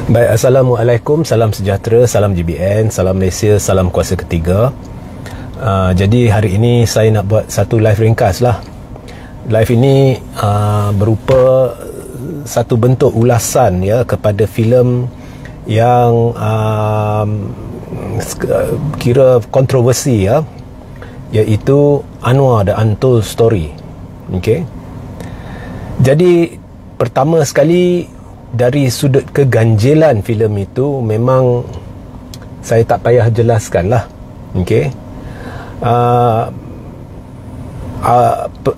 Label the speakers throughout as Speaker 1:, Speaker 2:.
Speaker 1: Baik, Assalamualaikum, salam sejahtera, salam GBN, salam Malaysia, salam kuasa ketiga. Jadi hari ini saya nak buat satu live ringkas lah. Live ini berupa satu bentuk ulasan ya kepada filem yang kira kontroversi ya, iaitu Anwar The Untold Story. Okey. Jadi pertama sekali, dari sudut keganjilan filem itu memang saya tak payah jelaskan lah. Okay.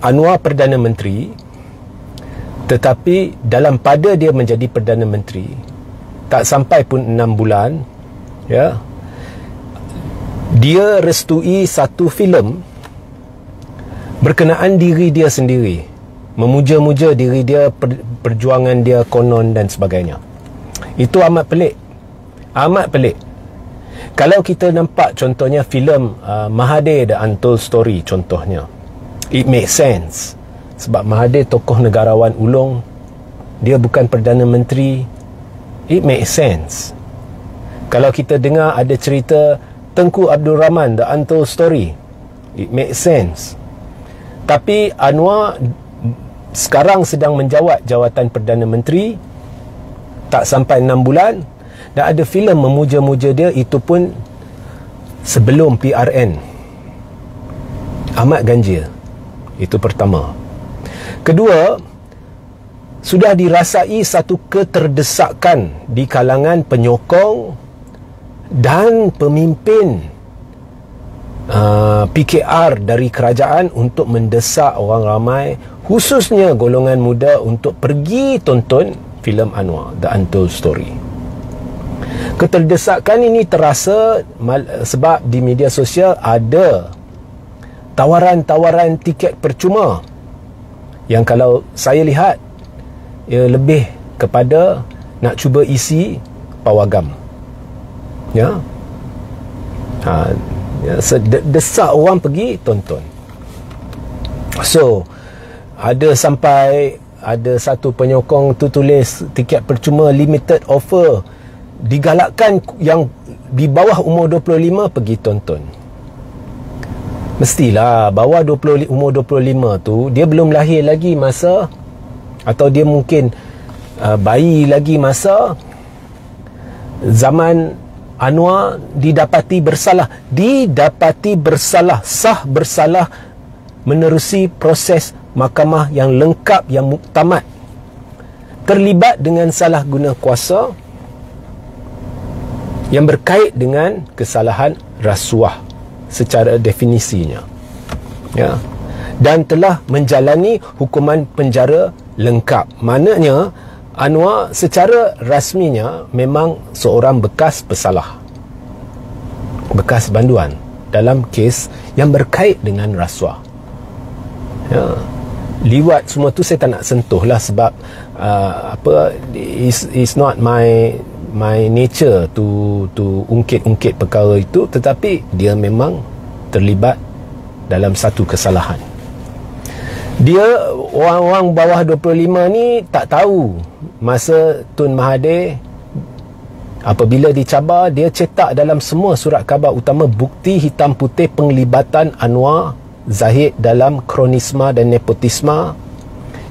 Speaker 1: Anwar Perdana Menteri, tetapi dalam pada dia menjadi Perdana Menteri tak sampai pun 6 bulan ya, dia restui satu filem berkenaan diri dia sendiri, memuja-muja diri dia, perjuangan dia, konon dan sebagainya. Itu amat pelik. Amat pelik. Kalau kita nampak contohnya filem Mahathir The Untold Story contohnya, it makes sense. Sebab Mahathir tokoh negarawan ulung, dia bukan Perdana Menteri, it makes sense. Kalau kita dengar ada cerita Tengku Abdul Rahman The Untold Story, it makes sense. Tapi Anwar sekarang sedang menjawat jawatan Perdana Menteri, tak sampai 6 bulan, dan ada filem memuja-muja dia, itu pun sebelum PRN. Amat ganjil. Itu pertama. Kedua, sudah dirasai satu keterdesakan di kalangan penyokong dan pemimpin PKR dari kerajaan untuk mendesak orang ramai, khususnya golongan muda, untuk pergi tonton filem Anwar The Untold Story. Keterdesakan ini terasa sebab di media sosial ada tawaran-tawaran tiket percuma yang kalau saya lihat ia lebih kepada nak cuba isi pawagam ya. Desak orang pergi tonton. So ada satu penyokong tu tulis tiket percuma limited offer, digalakkan yang di bawah umur 25 pergi tonton. Mestilah bawah umur 25 tu dia belum lahir lagi masa, atau dia mungkin bayi lagi masa zaman Anwar didapati bersalah, sah bersalah menerusi proses mahkamah yang lengkap, yang muktamad, terlibat dengan salah guna kuasa yang berkait dengan kesalahan rasuah secara definisinya ya, dan telah menjalani hukuman penjara lengkap. Maknanya Anwar secara rasminya memang seorang bekas pesalah, bekas banduan dalam kes yang berkait dengan rasuah ya. Liwat semua tu saya tak nak sentuh lah, sebab is not my nature to ungkit perkara itu, tetapi dia memang terlibat dalam satu kesalahan. Dia orang-orang bawah 25 ni tak tahu masa Tun Mahathir apabila dicabar, dia cetak dalam semua surat khabar utama bukti hitam putih penglibatan Anwar Zahid dalam kronisma dan nepotisma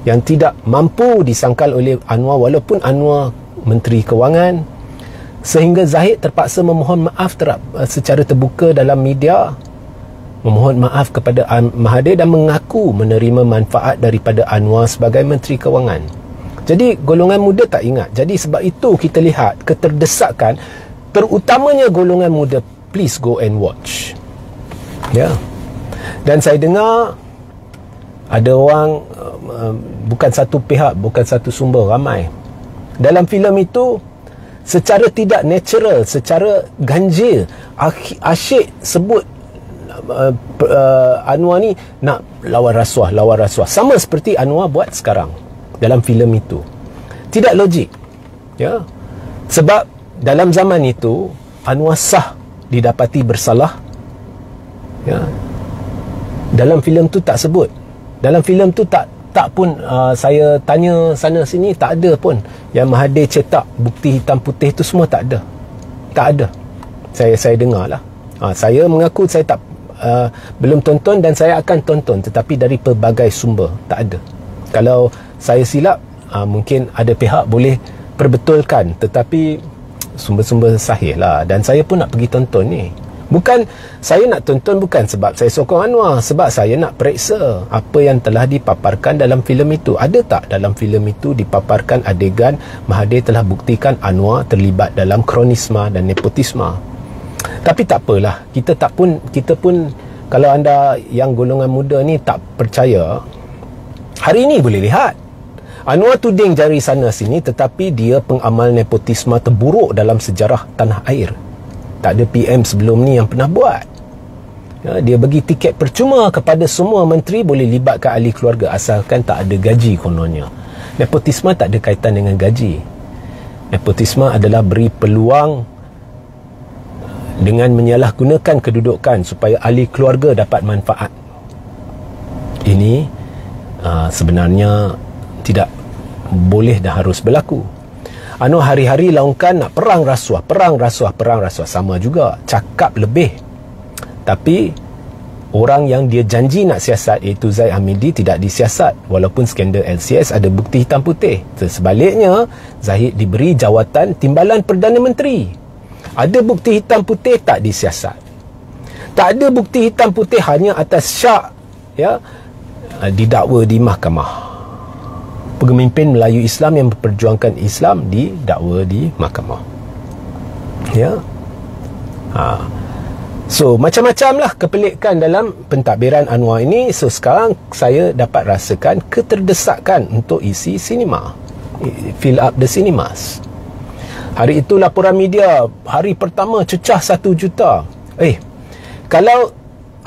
Speaker 1: yang tidak mampu disangkal oleh Anwar walaupun Anwar Menteri Kewangan, sehingga Zahid terpaksa memohon maaf secara terbuka dalam media, memohon maaf kepada Mahathir dan mengaku menerima manfaat daripada Anwar sebagai Menteri Kewangan. Jadi golongan muda tak ingat. Jadi sebab itu kita lihat keterdesakan, terutamanya golongan muda. Please go and watch ya. Dan saya dengar ada orang, bukan satu pihak, bukan satu sumber, ramai dalam filem itu secara tidak natural, secara ganjil, asyik sebut Anwar ni nak lawan rasuah, sama seperti Anwar buat sekarang dalam filem itu. Tidak logik ya, sebab dalam zaman itu Anwar sah didapati bersalah ya. Dalam filem tu tak sebut, dalam filem tu tak tak pun saya tanya sana sini, tak ada pun yang Mahathir cetak bukti hitam putih tu, semua tak ada. Tak ada. Saya dengar lah. Saya mengaku saya tak belum tonton dan saya akan tonton, tetapi dari pelbagai sumber tak ada. Kalau saya silap, mungkin ada pihak boleh perbetulkan, tetapi sumber-sumber sahih lah. Dan saya pun nak pergi tonton ni. Bukan, saya nak tonton bukan sebab saya sokong Anwar, sebab saya nak periksa apa yang telah dipaparkan dalam filem itu. Ada tak dalam filem itu dipaparkan adegan Mahathir telah buktikan Anwar terlibat dalam kronisma dan nepotisma? Tapi tak apalah, kita pun kalau anda yang golongan muda ni tak percaya, hari ini boleh lihat Anwar tuding jari sana sini, tetapi dia pengamal nepotisme terburuk dalam sejarah tanah air. Tak ada PM sebelum ni yang pernah buat. Dia bagi tiket percuma kepada semua menteri boleh libatkan ahli keluarga asalkan tak ada gaji kononnya. Nepotisme tak ada kaitan dengan gaji. Nepotisme adalah beri peluang dengan menyalahgunakan kedudukan supaya ahli keluarga dapat manfaat. Ini sebenarnya tidak boleh dan harus berlaku. Anwar hari-hari laungkan nak perang rasuah. Sama juga, cakap lebih. Tapi orang yang dia janji nak siasat, iaitu Zahid Hamidi, tidak disiasat walaupun skandal LCS ada bukti hitam putih. Sebaliknya, Zahid diberi jawatan timbalan Perdana Menteri. Ada bukti hitam putih, tak disiasat. Tak ada bukti hitam putih, hanya atas syak didakwa di mahkamah. Pemimpin Melayu Islam yang memperjuangkan Islam didakwa di mahkamah. So macam-macam lah kepelikan dalam pentadbiran Anwar ini. So sekarang saya dapat rasakan keterdesakan untuk isi sinema, fill up the cinemas. Hari itu laporan media, hari pertama cecah 1 juta. Kalau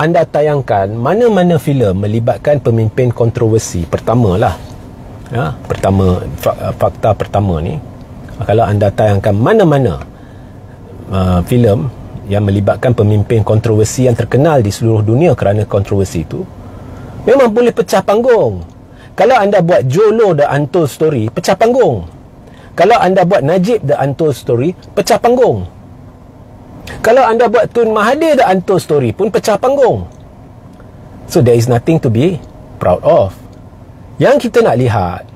Speaker 1: anda tayangkan mana-mana filem melibatkan pemimpin kontroversi, fakta pertama ni, kalau anda tayangkan mana-mana filem yang melibatkan pemimpin kontroversi yang terkenal di seluruh dunia kerana kontroversi itu, memang boleh pecah panggung. Kalau anda buat Jolo The Untold Story, pecah panggung. Kalau anda buat Najib The Untold Story, pecah panggung. Kalau anda buat Tun Mahathir The Untold Story pun pecah panggung. So there is nothing to be proud of. Yang kita nak lihat,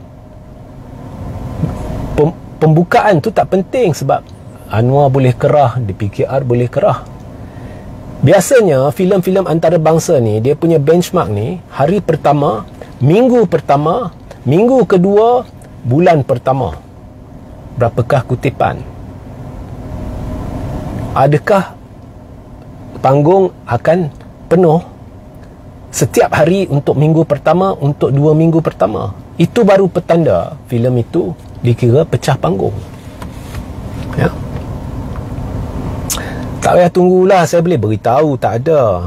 Speaker 1: pembukaan tu tak penting sebab Anwar boleh kerah, DPKR boleh kerah. Biasanya filem-filem antarabangsa ni, dia punya benchmark ni hari pertama, minggu pertama, minggu kedua, bulan pertama. Berapakah kutipan? Adakah panggung akan penuh setiap hari untuk minggu pertama, untuk 2 minggu pertama? Itu baru petanda filem itu dikira pecah panggung. Tak payah tunggulah, saya boleh beritahu tak ada.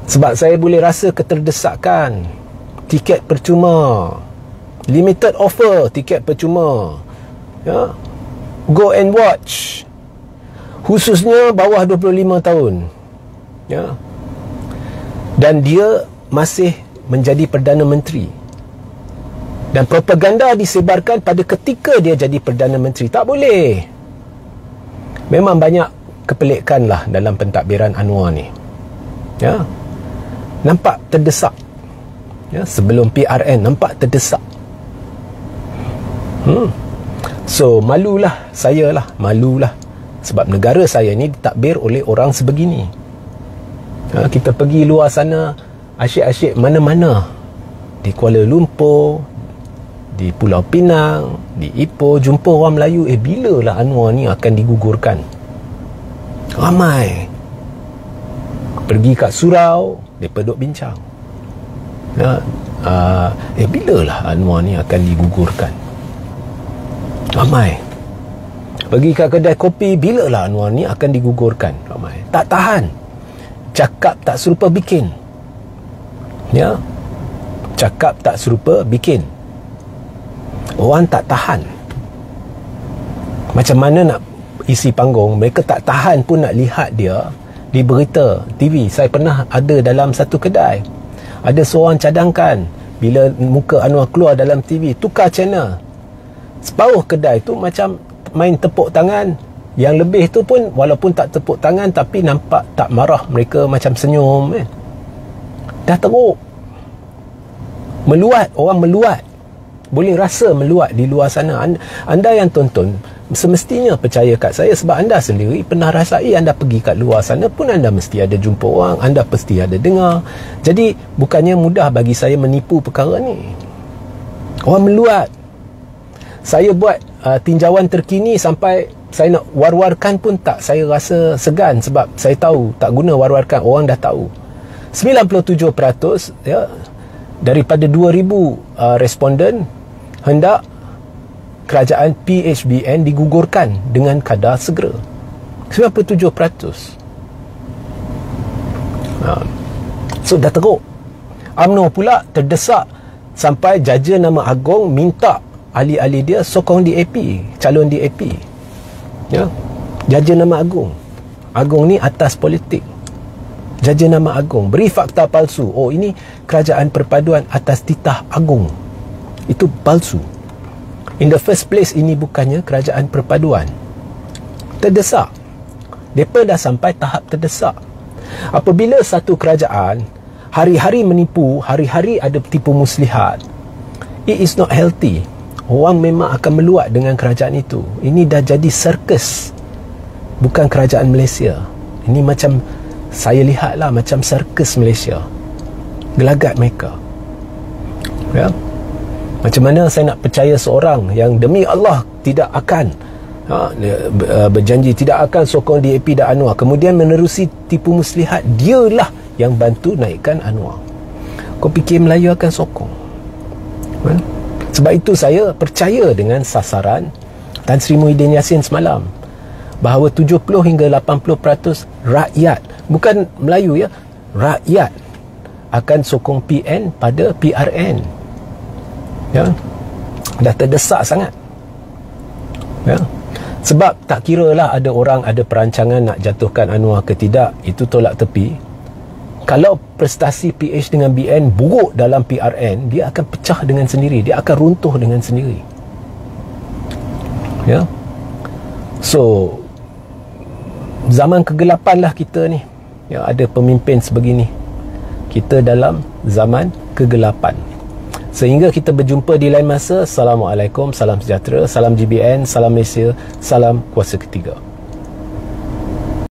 Speaker 1: Sebab saya boleh rasa keterdesakan. Tiket percuma, limited offer tiket percuma. Go and watch. Khususnya bawah 25 tahun. Dan dia masih menjadi Perdana Menteri. Dan propaganda disebarkan pada ketika dia jadi Perdana Menteri. Tak boleh. Memang banyak kepelikan lah dalam pentadbiran Anwar ni. Nampak terdesak. Sebelum PRN nampak terdesak. So malulah saya lah, malulah. Sebab negara saya ni ditadbir oleh orang sebegini. Kita pergi luar sana, asyik-asyik mana-mana, di Kuala Lumpur, di Pulau Pinang, di Ipoh, jumpa orang Melayu. Bilalah Anwar ni akan digugurkan? Ramai. Pergi kat surau, mereka duduk bincang. Bilalah Anwar ni akan digugurkan? Ramai. Pergi kat kedai kopi, bilalah Anwar ni akan digugurkan? Ramai. Tak tahan. Cakap tak serupa bikin. Cakap tak serupa bikin. Orang tak tahan. Macam mana nak isi panggung, mereka tak tahan pun nak lihat dia di berita TV. Saya pernah ada dalam satu kedai, ada seorang cadangkan bila muka Anwar keluar dalam TV, tukar channel. Separuh kedai tu macam main tepuk tangan. Yang lebih tu pun walaupun tak tepuk tangan, tapi nampak tak marah, mereka macam senyum kan. Dah teruk. Meluat, orang meluat. Boleh rasa meluat di luar sana. Anda yang tonton semestinya percaya kat saya, sebab anda sendiri pernah rasai. Anda pergi kat luar sana pun anda mesti ada jumpa orang, anda pasti ada dengar. Jadi bukannya mudah bagi saya menipu perkara ni. Orang meluat. Saya buat tinjauan terkini sampai saya nak war-warkan pun tak, saya rasa segan sebab saya tahu tak guna war-warkan, orang dah tahu. 97% ya, daripada 2000 responden hendak kerajaan PHBN digugurkan dengan kadar segera. 97%. So dah teruk. UMNO pula terdesak sampai Jaja Nama Agong minta ahli-ahli dia sokong DAP, calon DAP. Ya. Jaja Nama Agong. Agong ni atas politik. Jaja Nama Agong beri fakta palsu. Oh, ini kerajaan perpaduan atas titah Agong. Itu palsu. In the first place, ini bukannya kerajaan perpaduan. Terdesak. Mereka dah sampai tahap terdesak. Apabila satu kerajaan hari-hari menipu, hari-hari ada tipu muslihat, it is not healthy. Orang memang akan meluat dengan kerajaan itu. Ini dah jadi sirkus, bukan kerajaan Malaysia. Ini macam, saya lihatlah macam sirkus Malaysia. Gelagat mereka. Ya. Macam mana saya nak percaya seorang yang demi Allah tidak akan berjanji tidak akan sokong DAP dan Anwar, kemudian menerusi tipu muslihat, dialah yang bantu naikkan Anwar. Kau fikir Melayu akan sokong? Sebab itu saya percaya dengan sasaran Tan Sri Muhyiddin Yassin semalam, bahawa 70 hingga 80% rakyat, bukan Melayu ya, rakyat akan sokong PN pada PRN. Ya, dah terdesak sangat. Ya, sebab tak kira lah ada orang ada perancangan nak jatuhkan Anwar ke tidak, itu tolak tepi. Kalau prestasi PH dengan BN buruk dalam PRN, dia akan pecah dengan sendiri, dia akan runtuh dengan sendiri. Ya. So zaman kegelapan lah kita ni. Ya, ada pemimpin sebegini. Kita dalam zaman kegelapan. Sehingga kita berjumpa di lain masa. Assalamualaikum, salam sejahtera, salam GBN, salam Malaysia, salam kuasa ketiga.